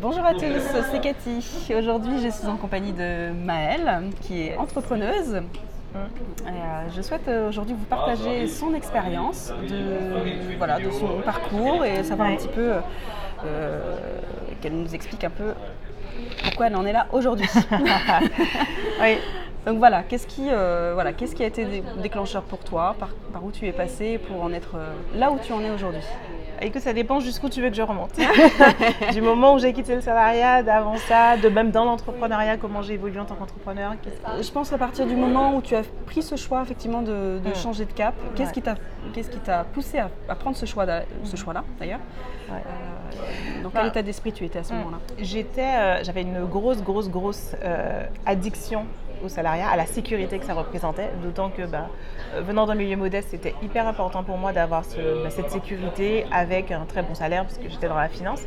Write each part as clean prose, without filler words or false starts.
Bonjour à tous, c'est Cathy. Aujourd'hui, je suis en compagnie de Maëlle, qui est entrepreneuse. Je souhaite aujourd'hui vous partager son expérience, de son parcours et savoir un petit peu qu'elle nous explique un peu pourquoi elle en est là aujourd'hui. Oui. Donc voilà, qu'est-ce qui a été déclencheur pour toi, par où tu es passé pour en être là où tu en es aujourd'hui? Écoute, ça dépend jusqu'où tu veux que je remonte. Du moment où j'ai quitté le salariat, d'avant ça, de même dans l'entrepreneuriat, comment j'ai évolué en tant qu'entrepreneur. Je pense à partir du moment où tu as pris ce choix effectivement de changer de cap, qu'est-ce qui t'a poussé à prendre ce choix-là d'ailleurs? Dans quel état d'esprit tu étais à ce moment-là? J'avais une grosse addiction au salariat, à la sécurité que ça représentait, d'autant que venant d'un milieu modeste, c'était hyper important pour moi d'avoir cette sécurité avec un très bon salaire parce que j'étais dans la finance.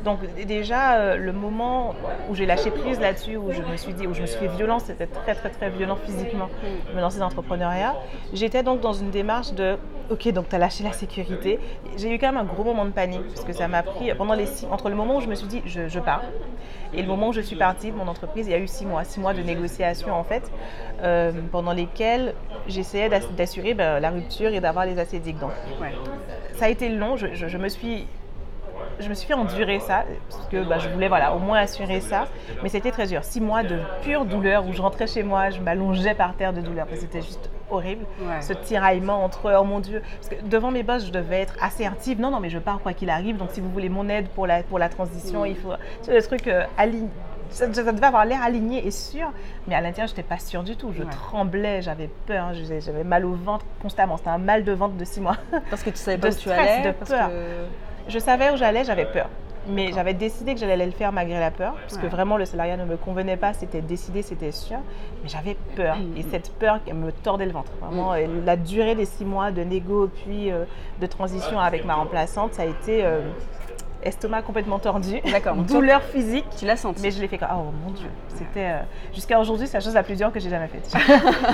Donc déjà, le moment où j'ai lâché prise là-dessus, où je me suis fait violence, c'était très violent physiquement, de me lancer dans l'entrepreneuriat. J'étais donc dans une démarche de ok, donc tu as lâché la sécurité. J'ai eu quand même un gros moment de panique parce que ça m'a pris entre le moment où je me suis dit je pars et le moment où je suis partie de mon entreprise, il y a eu 6 mois de négociations en fait, pendant lesquels j'essayais d'assurer la rupture et d'avoir les assédiques. Donc ça a été long, je me suis fait endurer ça parce que je voulais au moins assurer ça, mais c'était très dur. 6 mois de pure douleur où je rentrais chez moi, je m'allongeais par terre de douleur parce que c'était juste horrible, ce tiraillement entre oh mon Dieu, parce que devant mes boss je devais être assertive, non mais je pars quoi qu'il arrive, donc si vous voulez mon aide pour la transition, il faut le truc aligné. Ça devait avoir l'air aligné et sûr, mais à l'intérieur, je n'étais pas sûre du tout. Je tremblais, j'avais peur, j'avais mal au ventre constamment. C'était un mal de ventre de 6 mois. Parce que tu savais pas où tu allais, de peur. Je savais où j'allais, j'avais peur. Mais j'avais décidé que j'allais le faire malgré la peur, parce que vraiment le salariat ne me convenait pas, c'était décidé, c'était sûr. Mais j'avais peur. Et cette peur, elle me tordait le ventre. Vraiment, la durée des 6 mois de négo, puis de transition avec ma remplaçante, ça a été... estomac complètement tordu, douleur physique. Tu l'as senti? Mais je l'ai fait comme oh mon Dieu, c'était jusqu'à aujourd'hui c'est la chose la plus dure que j'ai jamais faite.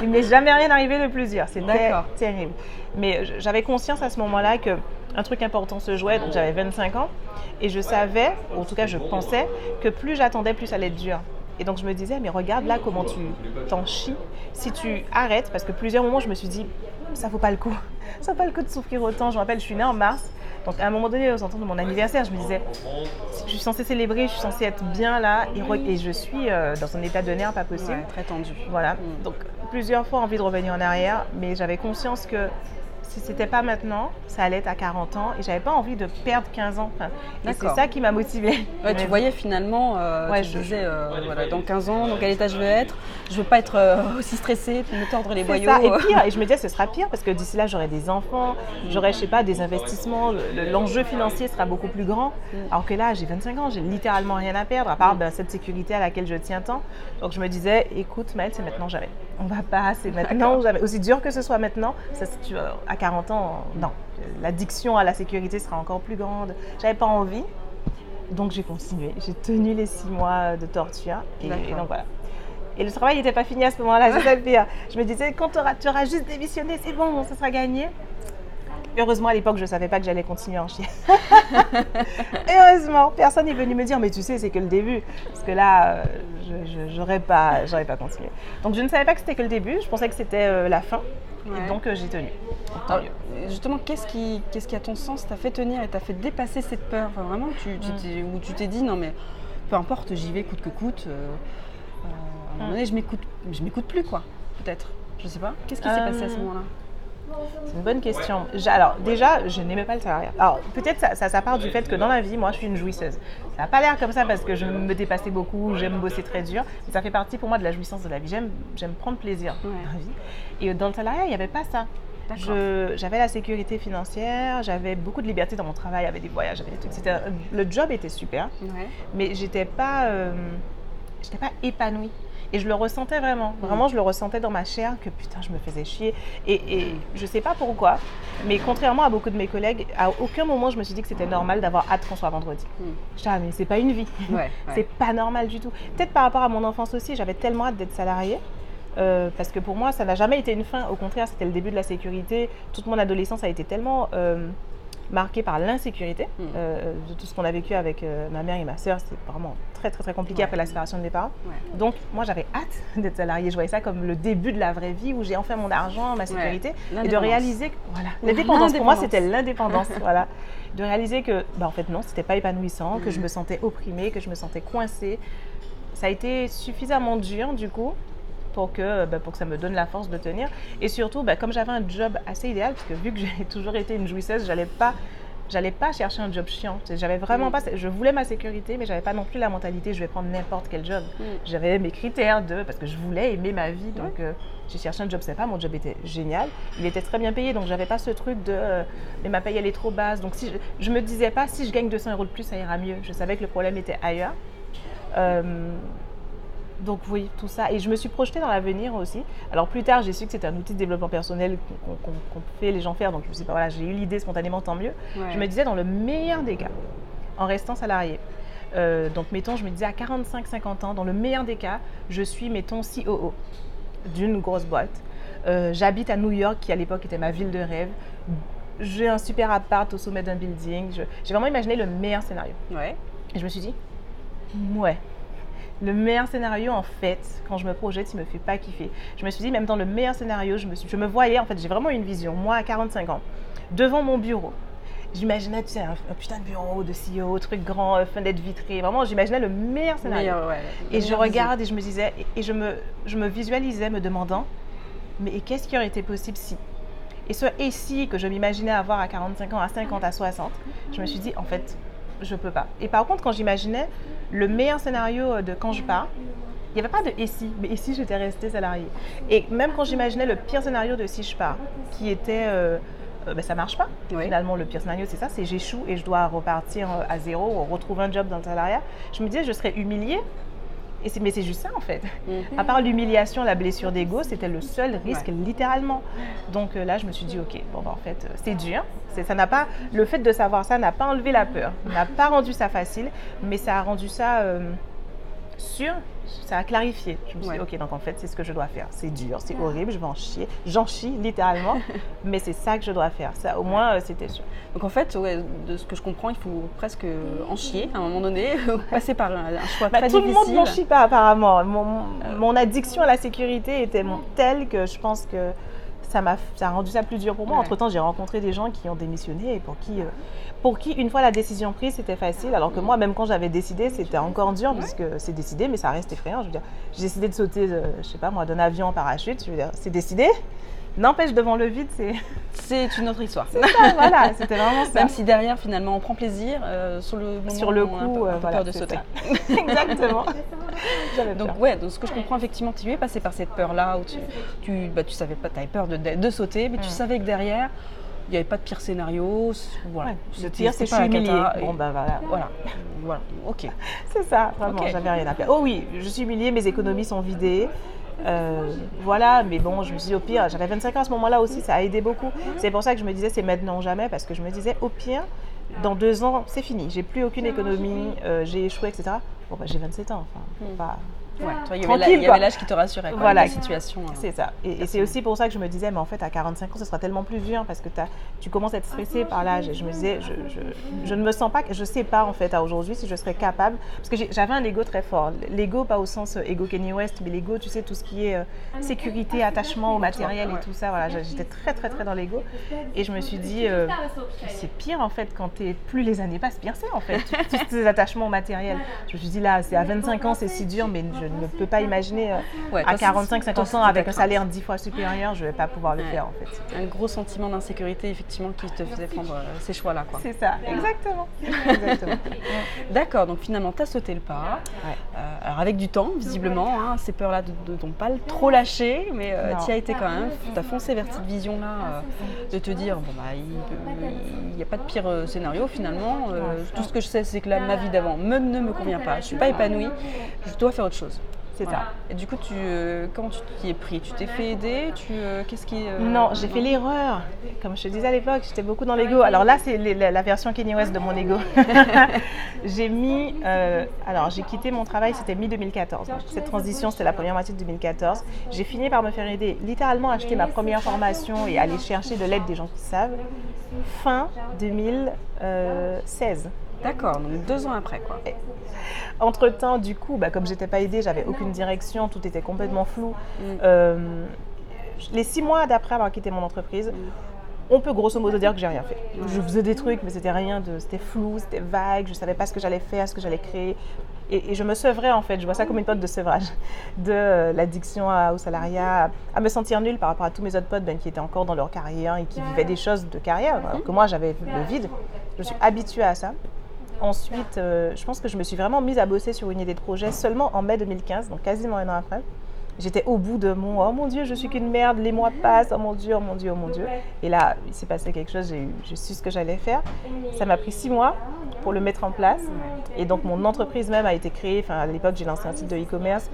Il m'est jamais rien arrivé de plus dur, c'était terrible. Mais j'avais conscience à ce moment-là que un truc important se jouait, donc j'avais 25 ans et je savais, ou en tout cas je pensais que plus j'attendais, plus ça allait être dur. Et donc je me disais mais regarde là comment tu t'en chies si tu arrêtes, parce que plusieurs moments je me suis dit ça vaut pas le coup. Ça vaut pas le coup de souffrir autant. Je me rappelle, je suis née en mars. Donc à un moment donné, aux alentours de mon anniversaire, je me disais, je suis censée célébrer, je suis censée être bien là. Et je suis dans un état de nerfs pas possible. Ouais, très tendu. Voilà. Donc plusieurs fois envie de revenir en arrière. Mais j'avais conscience que si c'était pas maintenant, ça allait être à 40 ans. Et j'avais pas envie de perdre 15 ans. Et c'est ça qui m'a motivée. Ouais, tu voyais finalement, tu disais, dans 15 ans, dans quel état je veux être. Je veux pas être aussi stressée, puis me tordre les boyaux. Ça. Et pire, et je me disais, ce sera pire parce que d'ici là, j'aurai des enfants, j'aurai, je sais pas, des investissements. L'enjeu financier sera beaucoup plus grand. Alors que là, j'ai 25 ans, j'ai littéralement rien à perdre, à part cette sécurité à laquelle je tiens tant. Donc je me disais, écoute Maëlle, c'est maintenant jamais. On va pas, c'est maintenant jamais. Aussi dur que ce soit maintenant, ça, à 40 ans, non. L'addiction à la sécurité sera encore plus grande. J'avais pas envie, donc j'ai continué. J'ai tenu les 6 mois de torture et donc voilà. Et le travail n'était pas fini à ce moment-là, c'est ça le pire. Je me disais, quand tu auras juste démissionné, c'est bon, ça sera gagné. Heureusement, à l'époque, je ne savais pas que j'allais continuer à en chier. Heureusement, personne n'est venu me dire, mais tu sais, c'est que le début. Parce que là, j'aurais pas continué. Donc, je ne savais pas que c'était que le début, je pensais que c'était la fin. Et donc, j'ai tenu. Alors, justement, qu'est-ce qui, à ton sens, t'a fait tenir et t'a fait dépasser cette peur? Enfin, vraiment, où tu t'es dit, non mais peu importe, j'y vais coûte que coûte. À un moment donné, je m'écoute plus, quoi, peut-être. Je sais pas. Qu'est-ce qui s'est passé à ce moment-là? C'est une bonne question. Alors déjà, je n'aimais pas le salariat. Alors peut-être ça part du fait que dans la vie, moi, je suis une jouisseuse. Ça n'a pas l'air comme ça parce que je me dépassais beaucoup, j'aime bosser très dur. Mais ça fait partie pour moi de la jouissance de la vie. J'aime prendre plaisir dans la vie. Et dans le salariat, il n'y avait pas ça. J'avais la sécurité financière, j'avais beaucoup de liberté dans mon travail, il y avait des voyages, j'avais des trucs. Le job était super, mais j'étais pas épanouie. Et je le ressentais vraiment. Vraiment, je le ressentais dans ma chair que putain, je me faisais chier. Et je sais pas pourquoi, mais contrairement à beaucoup de mes collègues, à aucun moment je me suis dit que c'était normal d'avoir hâte qu'on soit vendredi. Je dis, mais c'est pas une vie. C'est pas normal du tout. Peut-être par rapport à mon enfance aussi, j'avais tellement hâte d'être salariée. Parce que pour moi, ça n'a jamais été une fin. Au contraire, c'était le début de la sécurité. Toute mon adolescence a été tellement marquée par l'insécurité de tout ce qu'on a vécu avec ma mère et ma sœur. C'était vraiment très, très, très compliqué après la séparation de mes parents. Donc, moi, j'avais hâte d'être salariée. Je voyais ça comme le début de la vraie vie où j'ai enfin mon argent, ma sécurité. Et de réaliser que, voilà, l'indépendance, pour moi, c'était l'indépendance. Voilà. De réaliser que, en fait, non, c'était pas épanouissant, que je me sentais opprimée, que je me sentais coincée. Ça a été suffisamment dur, du coup, pour que ça me donne la force de tenir. Et surtout, comme j'avais un job assez idéal, parce que vu que j'ai toujours été une jouisseuse, j'allais pas chercher un job chiant. J'avais vraiment pas, je voulais ma sécurité, mais j'avais pas non plus la mentalité je vais prendre n'importe quel job. J'avais mes critères parce que je voulais aimer ma vie, donc j'ai cherché un job sympa. Mon job était génial, il était très bien payé, donc j'avais pas ce truc de mais ma paye elle est trop basse. Donc si je me disais pas si je gagne 200 € de plus, ça ira mieux. Je savais que le problème était ailleurs. Donc oui, tout ça. Et je me suis projetée dans l'avenir aussi. Alors plus tard, j'ai su que c'était un outil de développement personnel qu'on fait les gens faire. Donc je me suis dit, voilà, j'ai eu l'idée spontanément, tant mieux. Je me disais, dans le meilleur des cas, en restant salariée, donc mettons, je me disais à 45-50 ans, dans le meilleur des cas, je suis, mettons, COO d'une grosse boîte. J'habite à New York, qui à l'époque était ma ville de rêve. J'ai un super appart au sommet d'un building. J'ai vraiment imaginé le meilleur scénario. Et je me suis dit, le meilleur scénario, en fait, quand je me projette, il ne me fait pas kiffer. Je me suis dit, même dans le meilleur scénario, je me voyais, en fait, j'ai vraiment une vision, moi, à 45 ans, devant mon bureau. J'imaginais, tu sais, un putain de bureau de CEO, truc grand, fenêtre vitrée. Vraiment, j'imaginais le meilleur scénario. Et je regarde et je me disais, et je me visualisais me demandant, mais qu'est-ce qui aurait été possible si? Et ce et si que je m'imaginais avoir à 45 ans, à 50, à 60, je me suis dit, en fait, je peux pas. Et par contre, quand j'imaginais le meilleur scénario de quand je pars, il n'y avait pas de et si, mais et si j'étais restée salariée. Et même quand j'imaginais le pire scénario de si je pars, qui était ça marche pas. Finalement, le pire scénario, c'est ça, c'est j'échoue et je dois repartir à zéro ou retrouver un job dans le salariat. Je me disais, je serais humiliée. Mais c'est juste ça en fait. À part l'humiliation, la blessure d'ego, c'était le seul risque littéralement. Donc là, je me suis dit, ok, en fait, c'est dur. Ça n'a pas, le fait de savoir ça n'a pas enlevé la peur, n'a pas rendu ça facile, mais ça a rendu ça sûr, ça a clarifié. Je me suis dit, ok, donc en fait, c'est ce que je dois faire. C'est dur, c'est horrible, je vais en chier. J'en chie littéralement, mais c'est ça que je dois faire. Ça, au moins, c'était sûr. Donc en fait, de ce que je comprends, il faut presque en chier à un moment donné, passer par un choix très difficile. Tout le monde n'en chie pas apparemment. Mon addiction à la sécurité était telle que je pense que ça a rendu ça plus dur pour moi. Entre-temps, j'ai rencontré des gens qui ont démissionné et pour qui, une fois la décision prise, c'était facile. Alors que moi, même quand j'avais décidé, c'était encore dur puisque c'est décidé, mais ça reste effrayant. Je veux dire, j'ai décidé de sauter, je sais pas moi, d'un avion en parachute. Je veux dire, c'est décidé. N'empêche, devant le vide, c'est une autre histoire. C'est ça, voilà, c'était vraiment ça. Même si derrière, finalement, on prend plaisir, sur le moment, sur le coup, on a un peu peur de sauter. Exactement. Donc, donc, ce que je comprends, effectivement, tu es passé par cette peur-là où tu savais pas, tu avais peur de sauter, mais tu savais que derrière, il n'y avait pas de pire scénario. Voilà. Le pire, c'est que je suis humiliée. Bon, voilà. Ok. C'est ça, vraiment, j'avais rien à perdre. Oh oui, je suis humiliée, mes économies sont vidées. Voilà, mais bon, je me suis dit au pire, j'avais 25 ans à ce moment-là aussi, ça a aidé beaucoup. C'est pour ça que je me disais c'est maintenant ou jamais, parce que je me disais au pire, dans 2 ans, c'est fini, j'ai plus aucune économie, j'ai échoué, etc. Bon, j'ai 27 ans, enfin, pas... Toi, il y avait l'âge qui te rassurait, voilà, la situation. C'est ça. Et c'est aussi pour ça que je me disais, mais en fait, à 45 ans, ce sera tellement plus dur parce que tu commences à être stressée par l'âge. Et je me disais, je ne me sens pas, je ne sais pas en fait à aujourd'hui si je serais capable. Parce que j'avais un ego très fort. L'ego, pas au sens ego Kanye West, mais l'ego, tu sais, tout ce qui est sécurité, attachement au matériel et tout ça. Voilà, j'étais très, très, très dans l'ego. Et je me suis dit, c'est pire en fait quand plus les années passent, pire c'est en fait. Tous ces attachements au matériel. Je me suis dit, là, c'est à 25 ans, c'est si dur, mais je ne peux pas imaginer à 45-50 ans avec un salaire 10 fois supérieur, je ne vais pas pouvoir le faire en fait. Un gros sentiment d'insécurité effectivement qui te faisait prendre ces choix-là. C'est ça, exactement. D'accord, donc finalement tu as sauté le pas, alors avec du temps visiblement, ces peurs-là ne t'ont pas trop lâché, mais tu y as été quand même, tu as foncé vers cette vision-là de te dire, il n'y a pas de pire scénario finalement, tout ce que je sais c'est que ma vie d'avant ne me convient pas, je ne suis pas épanouie, je dois faire autre chose. c'est ça. Et du coup, comment tu t'y es pris? Tu t'es fait aider? Qu'est-ce qui Non, j'ai fait l'erreur. Comme je te disais à l'époque, j'étais beaucoup dans l'ego. Alors là, c'est la version Kanye West de mon ego. J'ai quitté mon travail, c'était mi-2014. Cette transition, c'était la première moitié de 2014. J'ai fini par me faire aider, littéralement acheter ma première formation et aller chercher de l'aide des gens qui savent, fin 2016. D'accord, donc 2 ans après, quoi. Entre-temps, du coup, comme je n'étais pas aidée, j'avais aucune direction, tout était complètement flou. Les 6 mois d'après avoir quitté mon entreprise, on peut grosso modo dire que j'ai rien fait. Je faisais des trucs, mais c'était flou, c'était vague, je ne savais pas ce que j'allais faire, ce que j'allais créer. Et je me sevrais en fait, je vois ça comme une période de sevrage, de l'addiction au salariat, à me sentir nulle par rapport à tous mes autres potes qui étaient encore dans leur carrière et qui vivaient des choses de carrière, alors que moi j'avais le vide. Je me suis habituée à ça. Ensuite, je pense que je me suis vraiment mise à bosser sur une idée de projet seulement en mai 2015, donc quasiment 1 an après. J'étais au bout de oh mon Dieu, je suis qu'une merde, les mois passent, oh mon Dieu, oh mon Dieu, oh mon Dieu. Et là, il s'est passé quelque chose, j'ai su ce que j'allais faire. Ça m'a pris 6 mois pour le mettre en place. Et donc, mon entreprise même a été créée. Enfin, à l'époque, j'ai lancé un site de e-commerce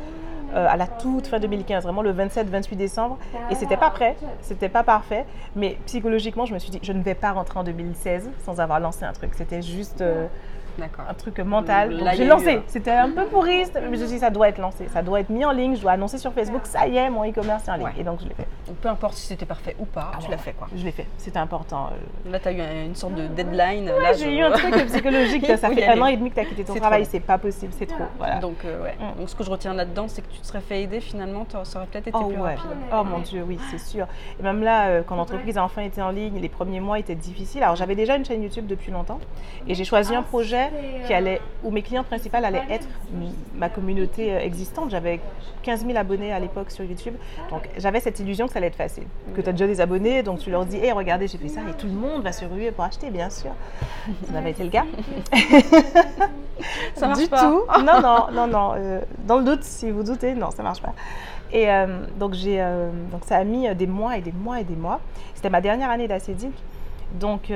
à la toute fin 2015, vraiment le 27-28 décembre. Et c'était pas prêt, c'était pas parfait. Mais psychologiquement, je me suis dit, je ne vais pas rentrer en 2016 sans avoir lancé un truc. C'était juste un truc mental. Donc, j'ai lancé. C'était un peu pourriste, mais je me suis dit, ça doit être lancé. Ça doit être mis en ligne. Je dois annoncer sur Facebook, ça y est, mon e-commerce est en ligne. Et donc, je l'ai fait. Donc, peu importe si c'était parfait ou pas, tu l'as fait, quoi. Je l'ai fait. C'était important. Là, tu as eu une sorte de deadline. Ouais, là, j'ai eu un truc psychologique. Ça fait 1 an et demi que tu as quitté ton travail. C'est pas possible, c'est trop. Voilà. Donc, Donc, ce que je retiens là-dedans, c'est que tu te serais fait aider. Finalement, ça aurait peut-être été plus rapide. Oh mon Dieu, oui, c'est sûr. Et même là, quand l'entreprise a enfin été en ligne, les premiers mois étaient difficiles. Alors, j'avais déjà une chaîne YouTube depuis longtemps. Et j'ai choisi un projet où mes clients principaux allaient être ma communauté existante. J'avais 15 000 abonnés à l'époque sur YouTube. Donc, j'avais cette illusion que ça allait être facile. Que tu as déjà des abonnés, donc tu leur dis, hey, regardez, j'ai fait ça. Et tout le monde va se ruer pour acheter, bien sûr. Ça n'avait été le cas. Ça marche du pas. tout. Non. Dans le doute, si vous doutez, non, ça marche pas. Et donc ça a mis des mois et des mois et des mois. C'était ma dernière année d'Acédic. Donc,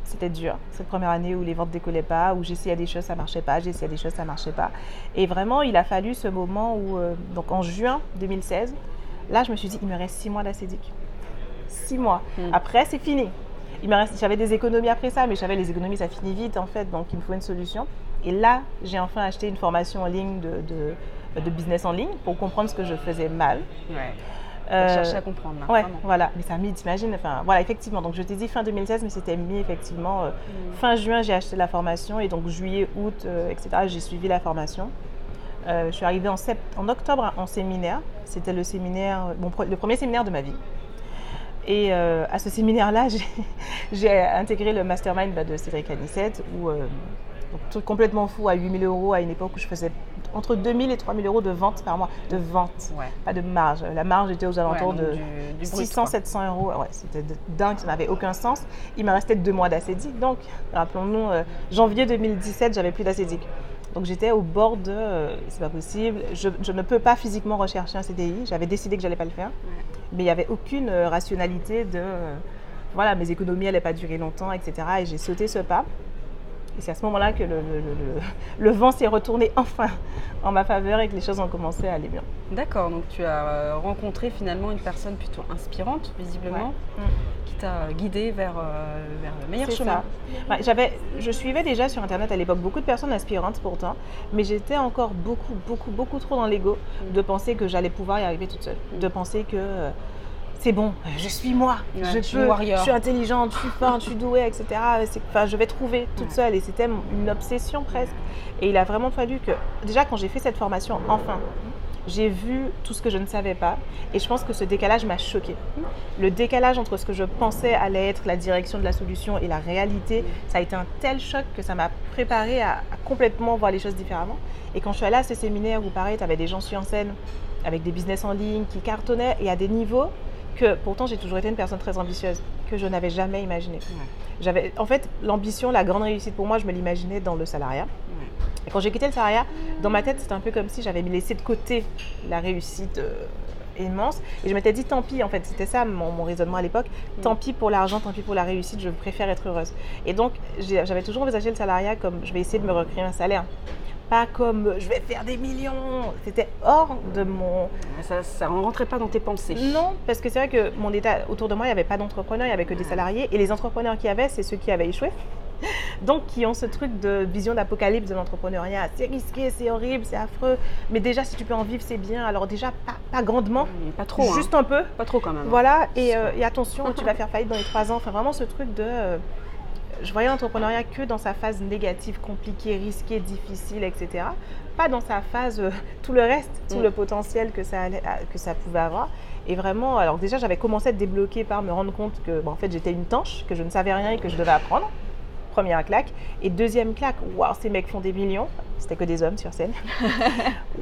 c'était dur, cette première année où les ventes ne décollaient pas, où j'essayais des choses, ça ne marchait pas, j'essayais des choses, ça ne marchait pas. Et vraiment, il a fallu ce moment où, donc en juin 2016, là, je me suis dit, il me reste 6 mois d'Acédic. 6 mois. Après, c'est fini. J'avais des économies après ça, mais j'avais les économies, ça finit vite en fait, donc il me faut une solution. Et là, j'ai enfin acheté une formation en ligne de business en ligne pour comprendre ce que je faisais mal. Chercher à comprendre. Là, ouais, vraiment. Voilà. Mais ça a mis, t'imagines, enfin, voilà, effectivement. Donc, je t'ai dit fin 2016, mais c'était mis, effectivement, fin juin, j'ai acheté la formation. Et donc, juillet, août, etc., j'ai suivi la formation. Je suis arrivée en octobre en séminaire. C'était le premier séminaire de ma vie. Et à ce séminaire-là, j'ai intégré le mastermind de Cédric Anissette, où truc complètement fou, à 8 000 € à une époque où je faisais entre 2 000 et 3 000 € de vente par mois. De vente, pas de marge. La marge était aux alentours de 600, 700 €. Ouais, c'était dingue, ça n'avait aucun sens. Il me restait 2 mois d'Acédic. Donc, rappelons-nous, janvier 2017, j'avais plus d'Acédic. Donc, j'étais au bord de c'est pas possible. Je ne peux pas physiquement rechercher un CDI. J'avais décidé que je n'allais pas le faire. Mais il n'y avait aucune rationalité de voilà, mes économies n'allaient pas durer longtemps, etc. Et j'ai sauté ce pas. Et c'est à ce moment-là que le vent s'est retourné enfin en ma faveur et que les choses ont commencé à aller bien. D'accord, donc tu as rencontré finalement une personne plutôt inspirante, visiblement, qui t'a guidée vers le meilleur chemin. Ouais, je suivais déjà sur Internet à l'époque beaucoup de personnes inspirantes pourtant, mais j'étais encore beaucoup trop dans l'ego de penser que j'allais pouvoir y arriver toute seule, de penser que c'est bon, je suis moi, je suis intelligente, je suis forte, je suis douée, etc. Je vais trouver toute seule et c'était une obsession presque. Et il a vraiment fallu que, déjà quand j'ai fait cette formation, enfin, j'ai vu tout ce que je ne savais pas et je pense que ce décalage m'a choquée. Le décalage entre ce que je pensais allait être la direction de la solution et la réalité, ça a été un tel choc que ça m'a préparée à complètement voir les choses différemment. Et quand je suis allée à ce séminaire où pareil, tu avais des gens sur scène avec des business en ligne qui cartonnaient et à des niveaux que pourtant j'ai toujours été une personne très ambitieuse, que je n'avais jamais imaginé. En fait, l'ambition, la grande réussite pour moi, je me l'imaginais dans le salariat. Et quand j'ai quitté le salariat, dans ma tête, c'était un peu comme si j'avais laissé de côté la réussite immense. Et je m'étais dit, tant pis, en fait, c'était ça mon raisonnement à l'époque, tant pis pour l'argent, tant pis pour la réussite, je préfère être heureuse. Et donc, j'avais toujours envisagé le salariat comme je vais essayer de me recréer un salaire pas comme je vais faire des millions. C'était hors de mon... Ça ne rentrait pas dans tes pensées. Non, parce que c'est vrai que mon état autour de moi, il n'y avait pas d'entrepreneurs, il n'y avait que des salariés. Et les entrepreneurs qu'il y avait, c'est ceux qui avaient échoué. Donc, qui ont ce truc de vision d'apocalypse de l'entrepreneuriat. C'est risqué, c'est horrible, c'est affreux. Mais déjà, si tu peux en vivre, c'est bien. Alors déjà, pas grandement. Pas trop. Juste un peu. Pas trop quand même. Voilà. Et attention, tu vas faire faillite dans les 3 ans. Enfin, vraiment ce truc de... je voyais l'entrepreneuriat que dans sa phase négative, compliquée, risquée, difficile, etc. Pas dans sa phase, tout le reste, tout le potentiel que ça pouvait avoir. Et vraiment, alors déjà, j'avais commencé à être débloquée par me rendre compte que, en fait, j'étais une tanche, que je ne savais rien et que je devais apprendre. Première claque. Et deuxième claque, waouh, ces mecs font des millions. C'était que des hommes sur scène.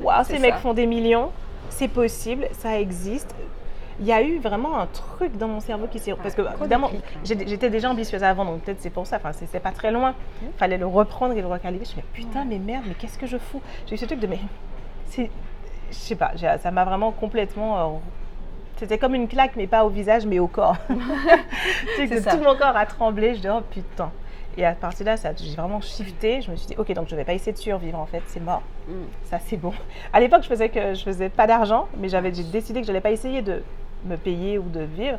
Waouh, ces mecs font des millions. C'est possible, ça existe. Il y a eu vraiment un truc dans mon cerveau qui s'est... Parce que, évidemment, j'étais déjà ambitieuse avant, donc peut-être c'est pour ça. Enfin, c'est pas très loin. Il fallait le reprendre et le recalibrer. Je me suis dit, putain, mais merde, mais qu'est-ce que je fous? J'ai eu ce truc de, mais... Je sais pas, ça m'a vraiment complètement... C'était comme une claque, mais pas au visage, mais au corps. Tout mon corps a tremblé. Je dis, oh putain. Et à partir de là, j'ai vraiment shifté. Je me suis dit, ok, donc je ne vais pas essayer de survivre, en fait, c'est mort. Ça, c'est bon. À l'époque, je faisais pas d'argent, mais j'ai décidé que je n'allais pas essayer de me payer ou de vivre.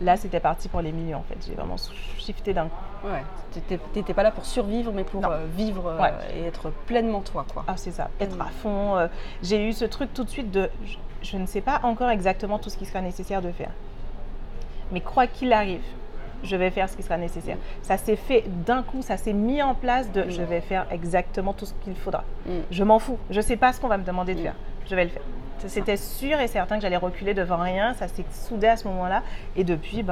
Là, c'était parti pour les millions, en fait. J'ai vraiment shifté d'un coup. Ouais, tu n'étais pas là pour survivre, mais pour vivre et être pleinement toi, quoi. Ah, c'est ça, être à fond. J'ai eu ce truc tout de suite de, je ne sais pas encore exactement tout ce qui sera nécessaire de faire. Mais quoi qu'il arrive, je vais faire ce qui sera nécessaire. Ça s'est fait d'un coup, ça s'est mis en place de je vais faire exactement tout ce qu'il faudra. Je m'en fous, je ne sais pas ce qu'on va me demander de faire, je vais le faire. C'était sûr et certain que j'allais reculer devant rien, ça s'est soudé à ce moment-là et depuis,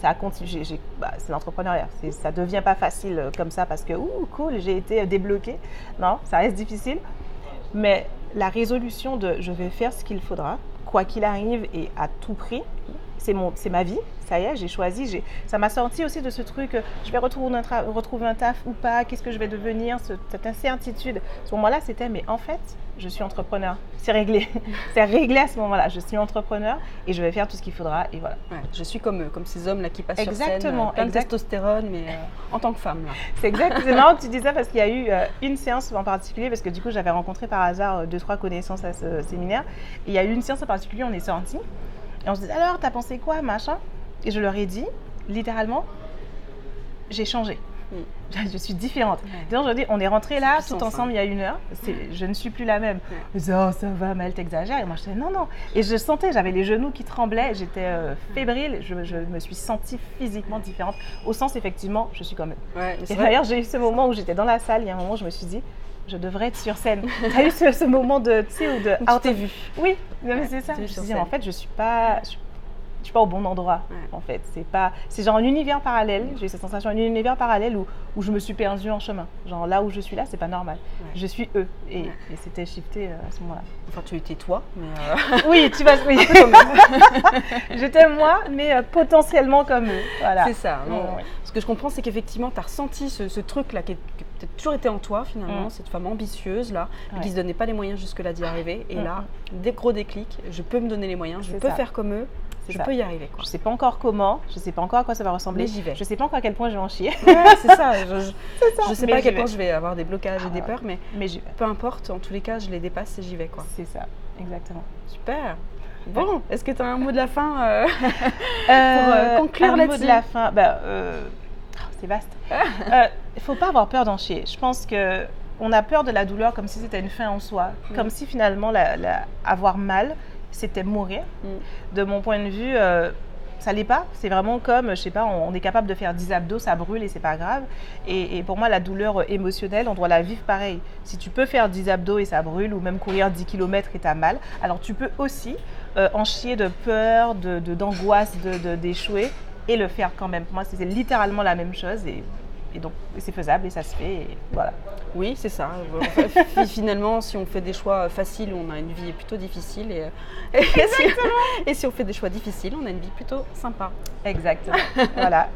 ça a continué. C'est l'entrepreneuriat, ça ne devient pas facile comme ça parce que cool, j'ai été débloquée. Non, ça reste difficile, mais la résolution de je vais faire ce qu'il faudra, quoi qu'il arrive et à tout prix, c'est ma vie, ça y est, j'ai choisi. Ça m'a sorti aussi de ce truc, je vais retrouver un taf ou pas, qu'est-ce que je vais devenir, cette incertitude. À ce moment-là, c'était, mais en fait, je suis entrepreneur. C'est réglé. C'est réglé à ce moment-là. Je suis entrepreneur et je vais faire tout ce qu'il faudra et voilà. Ouais, je suis comme ces hommes là qui passent sur scène, plein de testostérone, mais en tant que femme. Là. C'est exact. C'est marrant que tu dis ça parce qu'il y a eu une séance en particulier, parce que du coup, j'avais rencontré par hasard 2-3 connaissances à ce séminaire. Et il y a eu une séance en particulier, on est sortis. Et on se dit, alors, t'as pensé quoi, machin? Et je leur ai dit, littéralement, j'ai changé. Je suis différente. Donc, je dis, on est rentrés là, tout ensemble, il y a 1 heure. Je ne suis plus la même. Ils disaient, oh, ça va, Maëlle, t'exagères. Et moi, je disais, non, non. Et je sentais, j'avais les genoux qui tremblaient, j'étais fébrile. Je me suis sentie physiquement différente. Au sens, effectivement, je suis comme eux. Ouais, et d'ailleurs, j'ai eu ce moment où j'étais dans la salle. Il y a un moment où je me suis dit, je devrais être sur scène. Tu as eu ce moment de, tu sais, où tu t'es vue. Oui, mais c'est ça. Je me suis dit, en fait, je suis pas au bon endroit. En fait, c'est genre un univers parallèle. J'ai eu cette sensation, un univers parallèle où je me suis perdue en chemin. Genre là où je suis là, c'est pas normal. Je suis eux. Et c'était shifté à ce moment-là. Enfin, tu étais toi, mais oui, tu vas. Oui. J'étais moi, mais potentiellement comme eux. Voilà. C'est ça. Ce que je comprends, c'est qu'effectivement, tu as ressenti ce truc-là qui a peut-être toujours été en toi, finalement, cette femme ambitieuse, là, qui ne se donnait pas les moyens jusque-là d'y arriver. Et là, des gros déclics, je peux me donner les moyens, je peux faire comme eux. Je peux y arriver. Quoi. Je ne sais pas encore comment, je ne sais pas encore à quoi ça va ressembler. Mais j'y vais. Je ne sais pas encore à quel point je vais en chier. Ouais, c'est ça. Je ne sais pas à quel point je vais avoir des blocages et des peurs, mais peu importe, en tous les cas, je les dépasse et j'y vais. C'est ça, exactement. Super. Bon, est-ce que tu as un mot de la fin pour conclure là-dessus? Un mot de la fin, c'est vaste. Il ne faut pas avoir peur d'en chier. Je pense qu'on a peur de la douleur comme si c'était une fin en soi, comme si finalement avoir mal, c'était mourir. De mon point de vue, ça l'est pas. C'est vraiment comme, je sais pas, on est capable de faire 10 abdos, ça brûle et c'est pas grave. Et pour moi, la douleur émotionnelle, on doit la vivre pareil. Si tu peux faire 10 abdos et ça brûle, ou même courir 10 km et t'as mal, alors tu peux aussi en chier de peur, d'angoisse, d'échouer et le faire quand même. Pour moi, c'est littéralement la même chose. Et donc, c'est faisable et ça se fait. Et voilà. Oui, c'est ça. Finalement, si on fait des choix faciles, on a une vie plutôt difficile. Et si on fait des choix difficiles, on a une vie plutôt sympa. Exactement. Voilà.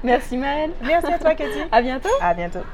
Merci Maëlle. Merci à toi, Cathy. À bientôt. À bientôt.